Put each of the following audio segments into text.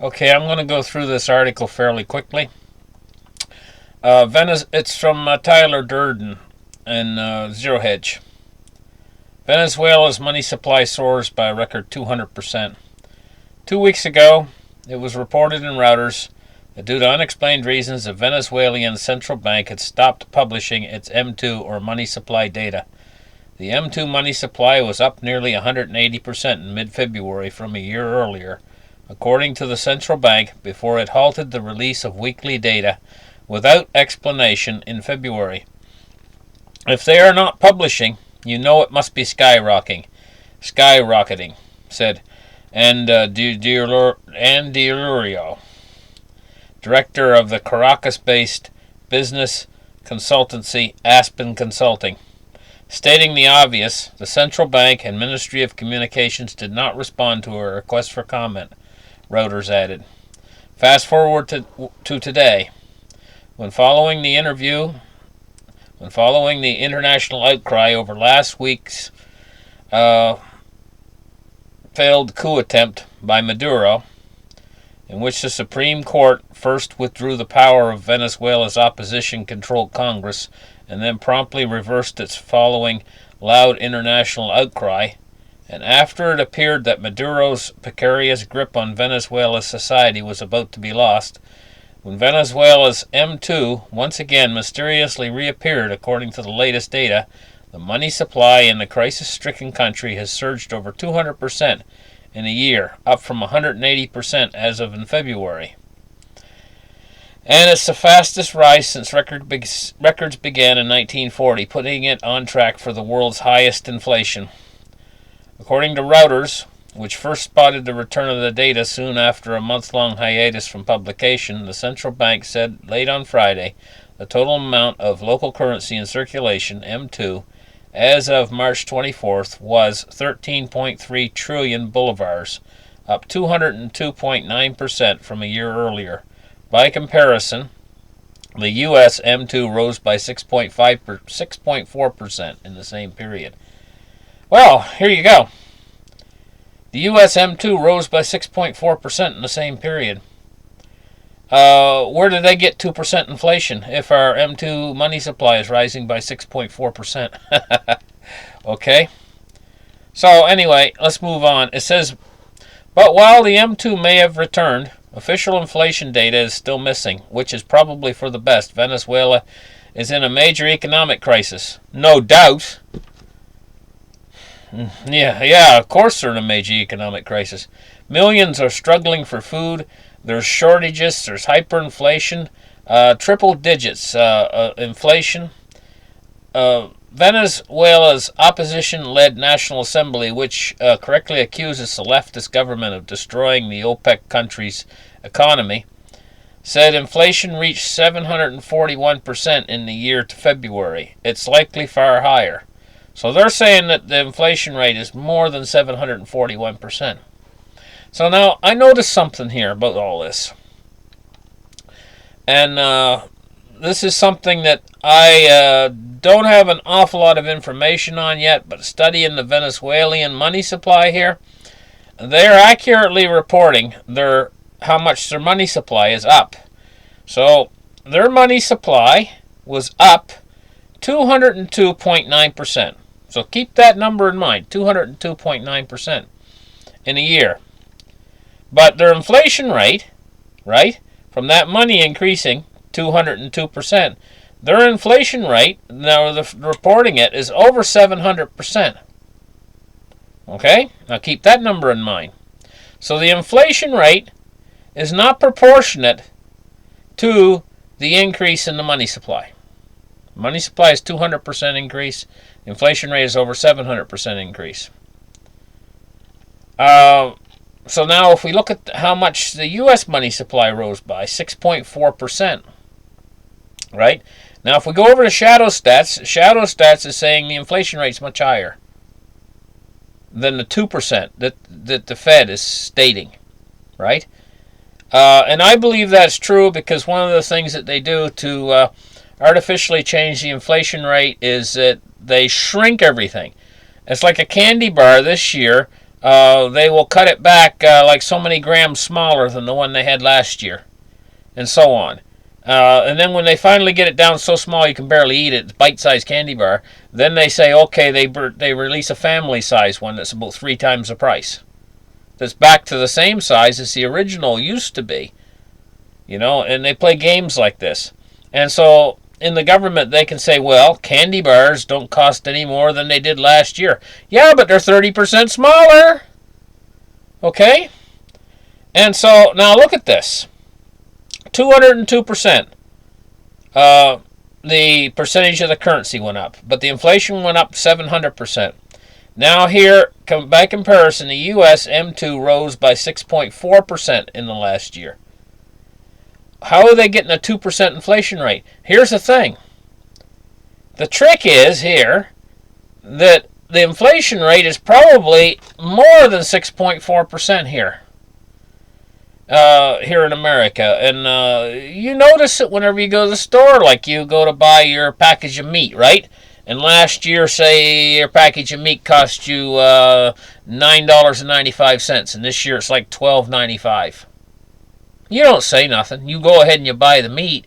Okay, I'm going to go through this article fairly quickly. It's from Tyler Durden and Zero Hedge. Venezuela's money supply soars by a record 200%. 2 weeks ago, it was reported in Reuters that due to unexplained reasons, the Venezuelan central bank had stopped publishing its M2 or money supply data. The M2 money supply was up nearly 180% in mid-February from a year earlier, according to the central bank, before it halted the release of weekly data without explanation in February. If they are not publishing, you know it must be skyrocketing, said Andilurio, director of the Caracas-based business consultancy Aspen Consulting. Stating the obvious, the central bank and Ministry of Communications did not respond to a request for comment, Reuters added. Fast forward to today. When following the international outcry over last week's failed coup attempt by Maduro, in which the Supreme Court first withdrew the power of Venezuela's opposition-controlled Congress and then promptly reversed its following loud international outcry, and after it appeared that Maduro's precarious grip on Venezuela's society was about to be lost, when Venezuela's M2 once again mysteriously reappeared according to the latest data, the money supply in the crisis-stricken country has surged over 200% in a year, up from 180% as of in February. And it's the fastest rise since records began in 1940, putting it on track for the world's highest inflation. According to Reuters, which first spotted the return of the data soon after a month-long hiatus from publication, the central bank said late on Friday the total amount of local currency in circulation, M2, as of March 24th was 13.3 trillion bolivars, up 202.9% from a year earlier. By comparison, the U.S. M2 rose by 6.4% in the same period. Well, here you go. The U.S. M2 rose by 6.4% in the same period. Where did they get 2% inflation if our M2 money supply is rising by 6.4%? Okay. So anyway, let's move on. It says, but while the M2 may have returned, official inflation data is still missing, which is probably for the best. Venezuela is in a major economic crisis. No doubt. Yeah, of course they're in a major economic crisis. Millions are struggling for food. There's shortages. There's hyperinflation. Triple digits inflation. Venezuela's opposition-led National Assembly, which correctly accuses the leftist government of destroying the OPEC country's economy, said inflation reached 741% in the year to February. It's likely far higher. So they're saying that the inflation rate is more than 741%. So now I noticed something here about all this. And this is something that I don't have an awful lot of information on yet, but studying the Venezuelan money supply here, they're accurately reporting how much their money supply is up. So their money supply was up 202.9%. So keep that number in mind, 202.9% in a year. But their inflation rate, right, from that money increasing 202%, their inflation rate, now they're reporting it, is over 700%. Okay? Now keep that number in mind. So the inflation rate is not proportionate to the increase in the money supply. Money supply is 200% increase. The inflation rate is over 700% increase. So now if we look at how much the U.S. money supply rose by, 6.4%. Right? Now if we go over to Shadow Stats is saying the inflation rate is much higher than the 2% that the Fed is stating. Right? And I believe that's true because one of the things that they do to artificially change the inflation rate is that they shrink everything. It's like a candy bar this year they will cut it back like so many grams smaller than the one they had last year, and so on. And then when they finally get it down so small you can barely eat it, bite-sized candy bar, then they say, okay, they release a family-size one that's about 3 times the price. That's back to the same size as the original used to be. And they play games like this. And so in the government they can say, well, candy bars don't cost any more than they did last year. Yeah, but they're 30% smaller. Okay? And so now look at this. 202%. The percentage of the currency went up, but the inflation went up 700%. Now here, by comparison, the U.S. M2 rose by 6.4% in the last year. How are they getting a 2% inflation rate? Here's the thing. The trick is here that the inflation rate is probably more than 6.4% here. Here in America. And you notice it whenever you go to the store, like you go to buy your package of meat, right? And last year, say, your package of meat cost you $9.95, and this year it's like $12.95. You don't say nothing. You go ahead and you buy the meat,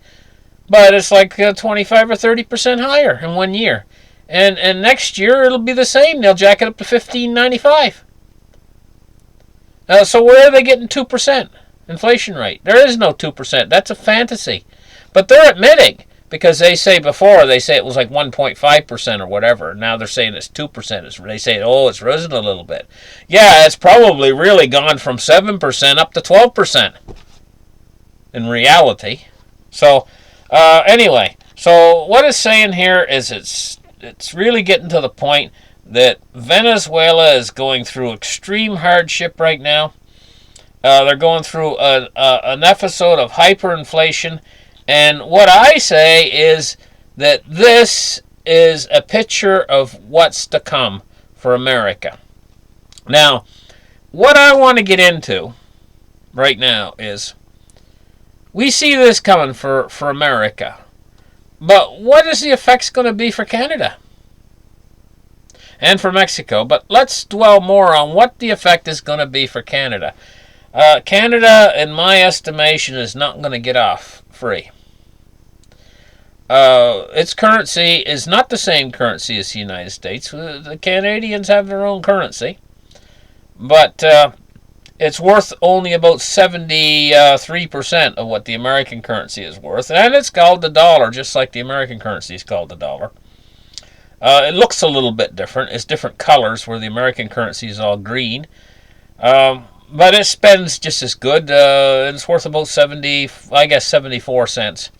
but it's like 25 or 30% higher in 1 year. And next year it'll be the same. They'll jack it up to $15.95. So where are they getting 2% inflation rate? There is no 2%. That's a fantasy. But they're admitting, because they say it was like 1.5% or whatever. Now they're saying it's 2%. They say, it's risen a little bit. Yeah, it's probably really gone from 7% up to 12% in reality. So anyway, so what it's saying here is it's really getting to the point that Venezuela is going through extreme hardship right now. They're going through an episode of hyperinflation. And what I say is that this is a picture of what's to come for America. Now, what I want to get into right now is we see this coming for America. But what is the effects going to be for Canada? And for Mexico? But let's dwell more on what the effect is going to be for Canada. Canada, in my estimation, is not going to get off free. Its currency is not the same currency as the United States. The Canadians have their own currency. But it's worth only about 73% of what the American currency is worth. And it's called the dollar, just like the American currency is called the dollar. It looks a little bit different. It's different colors, where the American currency is all green. But it spends just as good. It's worth about 74 cents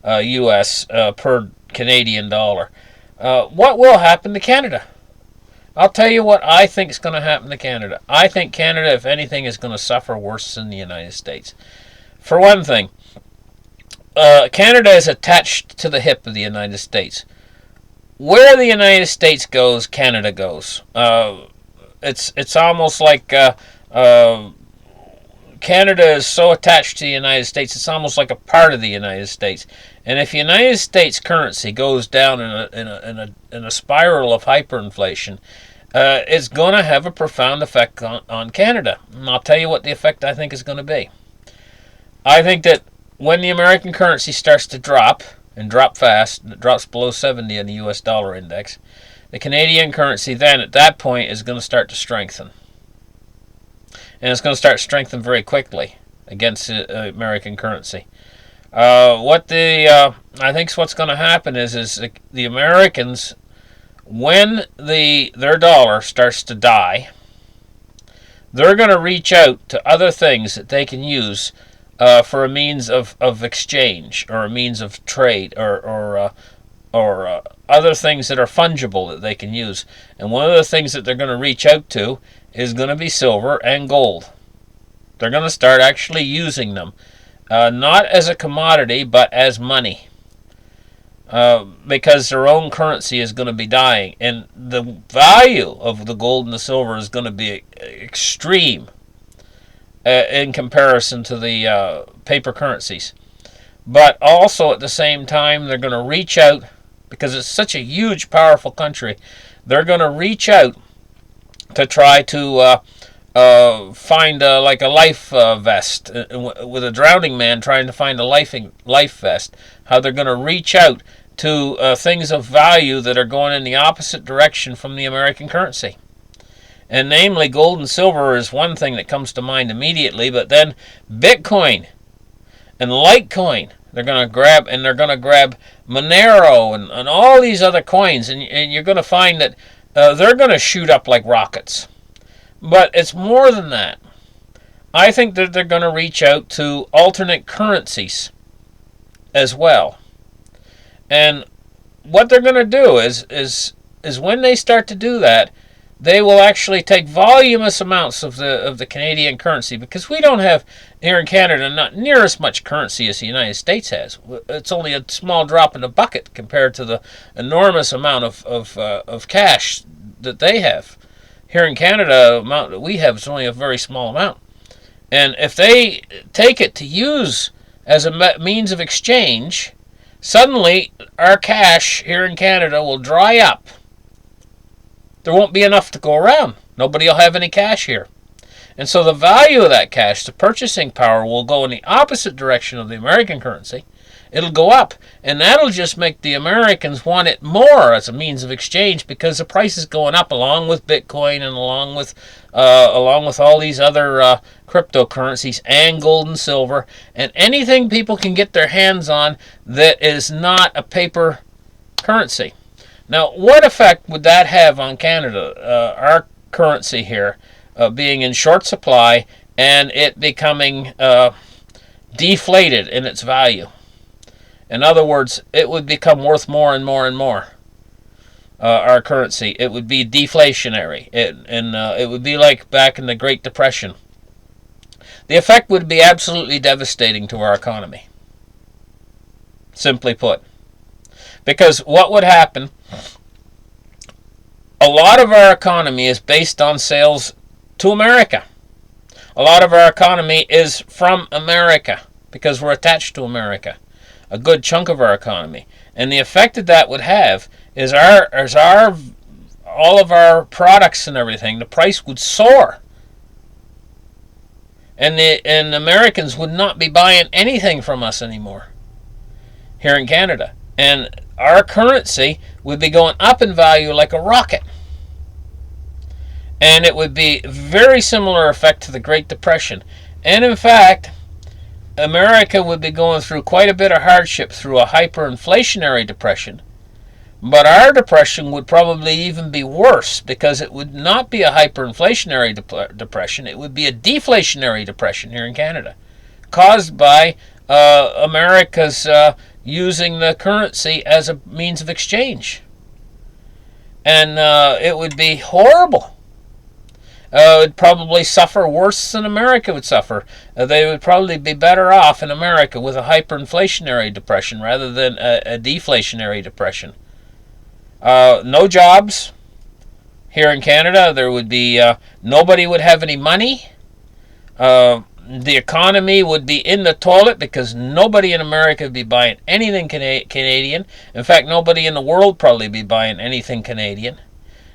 U.S. Per Canadian dollar. What will happen to Canada? I'll tell you what I think is going to happen to Canada. I think Canada, if anything, is going to suffer worse than the United States. For one thing, Canada is attached to the hip of the United States. Where the United States goes, Canada goes. It's almost like Canada is so attached to the United States, it's almost like a part of the United States. And if the United States currency goes down in a spiral of hyperinflation, it's going to have a profound effect on Canada. And I'll tell you what the effect I think is going to be. I think that when the American currency starts to drop, and drop fast, it drops below 70 in the US dollar index, the Canadian currency then at that point is going to start to strengthen. And it's going to start to strengthen very quickly against the American currency. I think what's going to happen is the Americans, when their dollar starts to die, they're going to reach out to other things that they can use for a means of exchange, or a means of trade, or other things that are fungible that they can use. And one of the things that they're going to reach out to is going to be silver and gold. They're going to start actually using them, not as a commodity, but as money, because their own currency is going to be dying, and the value of the gold and the silver is going to be extreme in comparison to the paper currencies. But also at the same time, they're going to reach out, because it's such a huge, powerful country, they're going to reach out to try to find like a life vest with a drowning man trying to find a life vest. How they're going to reach out to things of value that are going in the opposite direction from the American currency. And namely, gold and silver is one thing that comes to mind immediately, but then Bitcoin and Litecoin, they're going to grab, and they're going to grab Monero and all these other coins, and you're going to find that they're going to shoot up like rockets. But it's more than that. I think that they're going to reach out to alternate currencies as well. And what they're going to do is when they start to do that, they will actually take voluminous amounts of the Canadian currency, because we don't have here in Canada not near as much currency as the United States has. It's only a small drop in the bucket compared to the enormous amount of cash that they have. Here in Canada, the amount that we have is only a very small amount. And if they take it to use as a means of exchange, suddenly our cash here in Canada will dry up. There won't be enough to go around. Nobody will have any cash here. And so the value of that cash, the purchasing power, will go in the opposite direction of the American currency. It'll go up, and that'll just make the Americans want it more as a means of exchange, because the price is going up along with Bitcoin and along with all these other cryptocurrencies and gold and silver and anything people can get their hands on that is not a paper currency. Now, what effect would that have on Canada, our currency here, being in short supply and it becoming deflated in its value? In other words, it would become worth more and more and more, our currency. It would be deflationary, it would be like back in the Great Depression. The effect would be absolutely devastating to our economy, simply put. Because what would happen, a lot of our economy is based on sales to America. A lot of our economy is from America because we're attached to America. A good chunk of our economy. And the effect that would have is all of our products and everything, the price would soar. And Americans would not be buying anything from us anymore here in Canada. And our currency would be going up in value like a rocket. And it would be a very similar effect to the Great Depression. And in fact, America would be going through quite a bit of hardship through a hyperinflationary depression. But our depression would probably even be worse, because it would not be a hyperinflationary depression. It would be a deflationary depression here in Canada, caused by America's using the currency as a means of exchange. And it would be horrible. It would probably suffer worse than America would suffer. They would probably be better off in America with a hyperinflationary depression rather than a deflationary depression. No jobs here in Canada. There would be nobody would have any money. The economy would be in the toilet because nobody in America would be buying anything Canadian. In fact, nobody in the world probably be buying anything Canadian.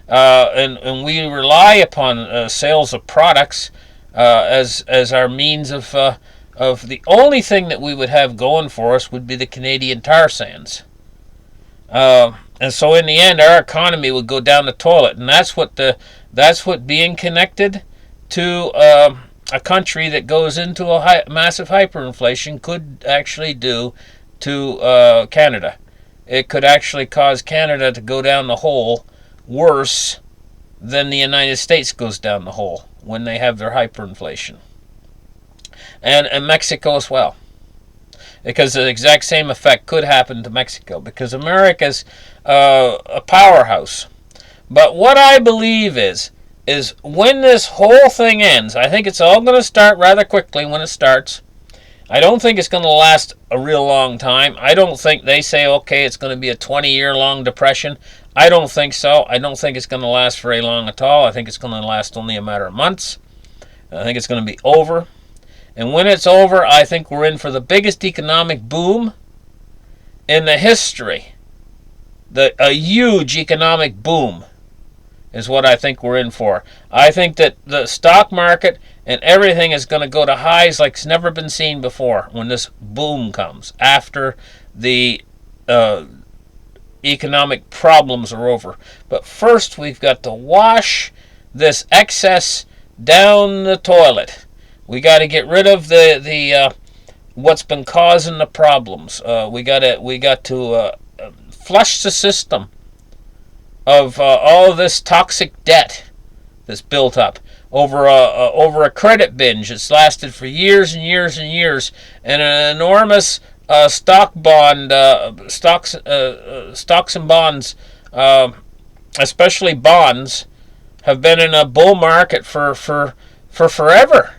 And we rely upon sales of products as our means of the only thing that we would have going for us would be the Canadian tar sands. And so in the end, our economy would go down the toilet, and that's what being connected to a country that goes into a massive hyperinflation could actually do to Canada. It could actually cause Canada to go down the hole worse than the United States goes down the hole when they have their hyperinflation. And Mexico as well. Because the exact same effect could happen to Mexico, because America's a powerhouse. But what I believe is when this whole thing ends, I think it's all going to start rather quickly when it starts. I don't think it's going to last a real long time. I don't think they say, okay, it's going to be a 20-year-long depression. I don't think so. I don't think it's going to last very long at all. I think it's going to last only a matter of months. I think it's going to be over. And when it's over, I think we're in for the biggest economic boom in the history. A huge economic boom is what I think we're in for. I think that the stock market and everything is going to go to highs like it's never been seen before when this boom comes, after the economic problems are over. But first, we've got to wash this excess down the toilet. We got to get rid of the what's been causing the problems. We got to flush the system of all of this toxic debt that's built up over a credit binge that's lasted for years and years and years, and an enormous stocks and bonds, especially bonds, have been in a bull market for forever.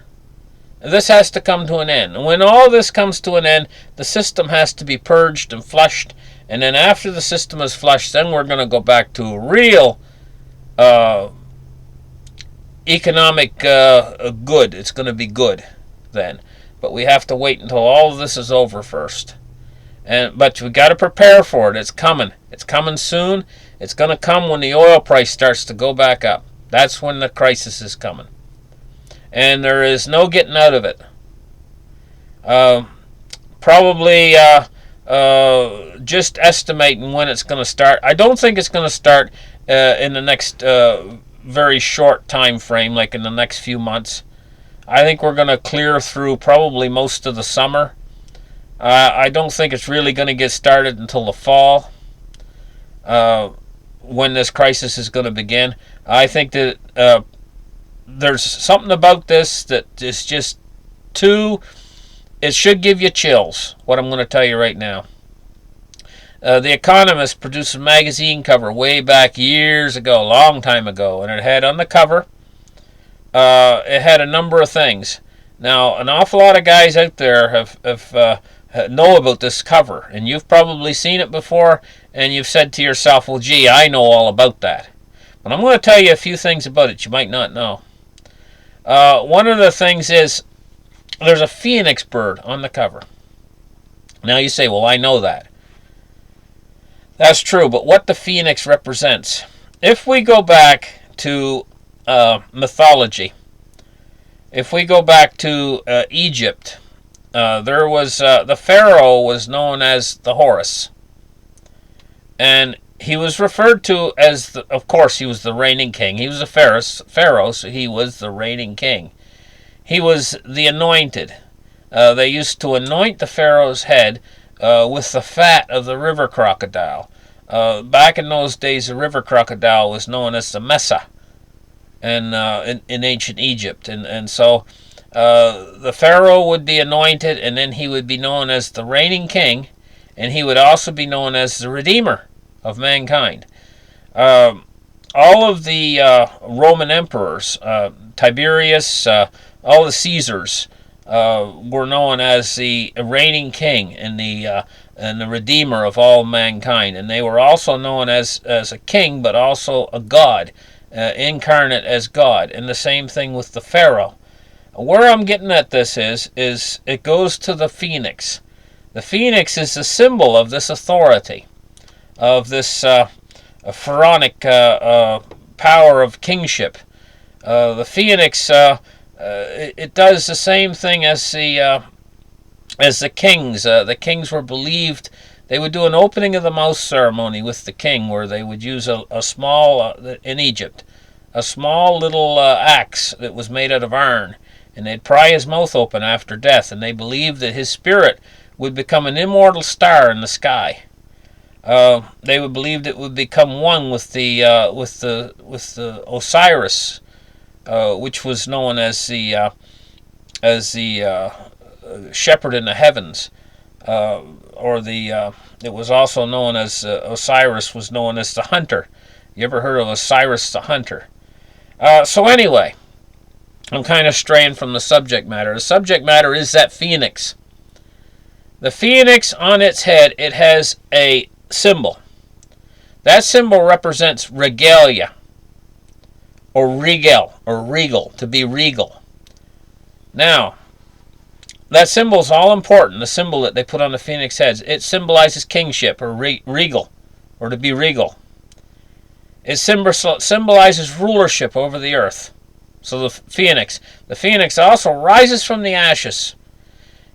This has to come to an end. And when all this comes to an end, the system has to be purged and flushed. And then after the system is flushed, then we're going to go back to a real economic good. It's going to be good then. But we have to wait until all of this is over first. But we got to prepare for it. It's coming. It's coming soon. It's going to come when the oil price starts to go back up. That's when the crisis is coming. And there is no getting out of it. Probably just estimating when it's going to start. I don't think it's going to start in the next very short time frame, like in the next few months. I think we're going to clear through probably most of the summer. I don't think it's really going to get started until the fall, when this crisis is going to begin. I think that there's something about this that is just too... It should give you chills, what I'm going to tell you right now. The Economist produced a magazine cover way back years ago, a long time ago, and it had on the cover, it had a number of things. Now, an awful lot of guys out there have know about this cover, and you've probably seen it before, and you've said to yourself, well, gee, I know all about that. But I'm going to tell you a few things about it you might not know. One of the things is there's a phoenix bird on the cover. Now you say, well, I know that. That's true, but what the phoenix represents. If we go back to mythology, if we go back to Egypt, there was the pharaoh was known as the Horus, and he was referred to as, of course, he was the reigning king. He was a pharaoh, so he was the reigning king. He was the anointed. They used to anoint the pharaoh's head with the fat of the river crocodile. Back in those days, the river crocodile was known as the Mesa in ancient Egypt. And so the pharaoh would be anointed, and then he would be known as the reigning king, and he would also be known as the redeemer of mankind. All of the Roman emperors, Tiberius, all the Caesars, were known as the reigning king and the redeemer of all mankind, and they were also known as a king, but also a god, incarnate as God. And the same thing with the pharaoh. Where I'm getting at this is it goes to the phoenix. The phoenix is the symbol of this authority, of this pharaonic power of kingship. The phoenix, it does the same thing as the kings. The kings were believed, they would do an opening of the mouth ceremony with the king, where they would use a small, in Egypt, a small little axe that was made out of iron, and they'd pry his mouth open after death, and they believed that his spirit would become an immortal star in the sky. They would believe it would become one with the Osiris, which was known as the shepherd in the heavens, it was also known as Osiris was known as the hunter. You ever heard of Osiris the hunter? So anyway, I'm kind of straying from the subject matter. The subject matter is that phoenix. The phoenix, on its head, it has a symbol. That symbol represents regalia, or regal, to be regal. Now, that symbol is all important, the symbol that they put on the phoenix heads. It symbolizes kingship, or regal, or to be regal. It symbolizes rulership over the earth. So the phoenix also rises from the ashes.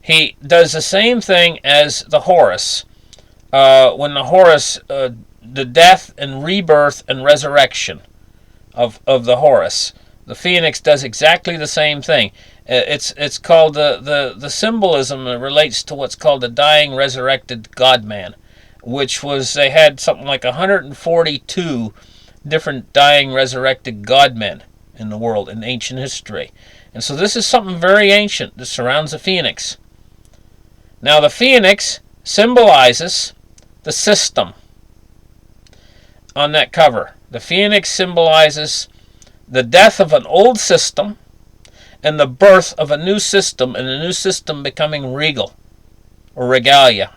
He does the same thing as the Horus. When the Horus, the death and rebirth and resurrection of the Horus, the phoenix does exactly the same thing. It's called the symbolism relates to what's called the dying resurrected God-man, which was, they had something like 142 different dying resurrected God-men in the world in ancient history. And so this is something very ancient that surrounds the phoenix. Now the phoenix symbolizes the system on that cover. The phoenix symbolizes the death of an old system and the birth of a new system, and a new system becoming regal or regalia.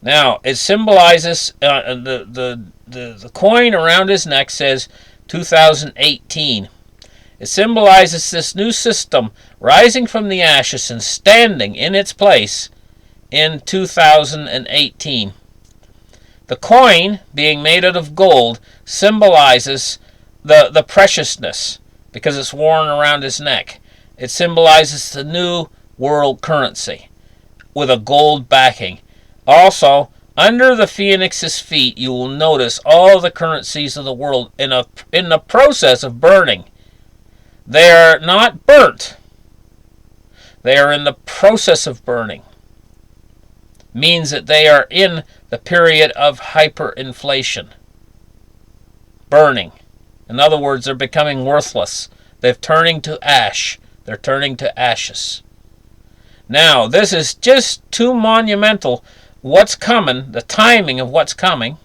Now it symbolizes the coin around his neck says 2018. It symbolizes this new system rising from the ashes and standing in its place in 2018. The coin, being made out of gold, symbolizes the preciousness because it's worn around his neck. It symbolizes the new world currency with a gold backing. Also, under the phoenix's feet, you will notice all the currencies of the world in the process of burning. They are not burnt. They are in the process of burning. Means that they are in the period of hyperinflation. Burning. In other words, they're becoming worthless. They're turning to ash. They're turning to ashes. Now, this is just too monumental. What's coming, the timing of what's coming,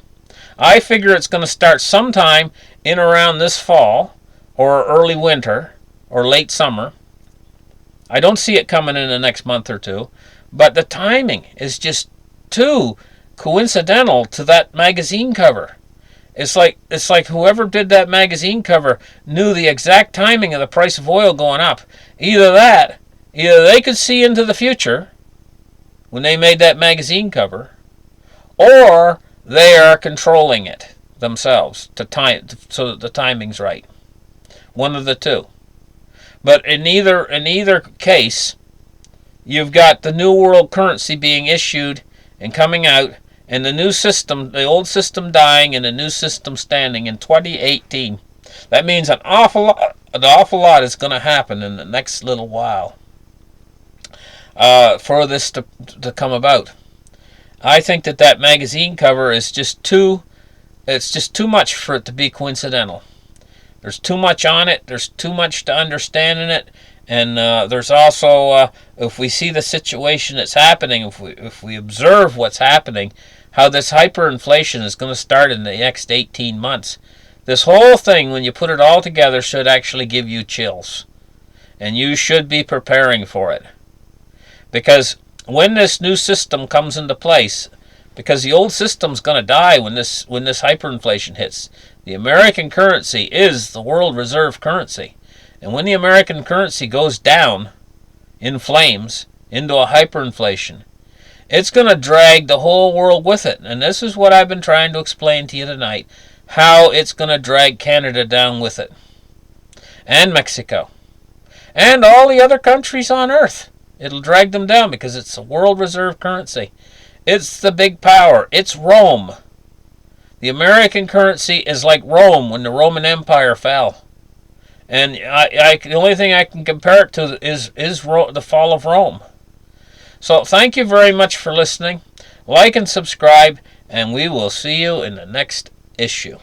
I figure it's going to start sometime in around this fall or early winter or late summer. I don't see it coming in the next month or two, but the timing is just too coincidental to that magazine cover. It's like whoever did that magazine cover knew the exact timing of the price of oil going up. Either they could see into the future when they made that magazine cover, or they are controlling it themselves to time so that the timing's right. One of the two. But in either case, you've got the new world currency being issued and coming out, and the new system, the old system dying, and the new system standing in 2018. That means an awful lot is going to happen in the next little while for this to come about. I think that magazine cover is just too much for it to be coincidental. There's too much on it. There's too much to understand in it. And there's also, if we see the situation that's happening, if we observe what's happening, how this hyperinflation is going to start in the next 18 months. This whole thing, when you put it all together, should actually give you chills. And you should be preparing for it. Because when this new system comes into place, because the old system's going to die when this hyperinflation hits. The American currency is the world reserve currency. And when the American currency goes down in flames into a hyperinflation, it's going to drag the whole world with it. And this is what I've been trying to explain to you tonight, how it's going to drag Canada down with it. And Mexico. And all the other countries on Earth. It'll drag them down because it's a world reserve currency. It's the big power. It's Rome. The American currency is like Rome when the Roman Empire fell. And the only thing I can compare it to is the fall of Rome. So thank you very much for listening. Like and subscribe, and we will see you in the next issue.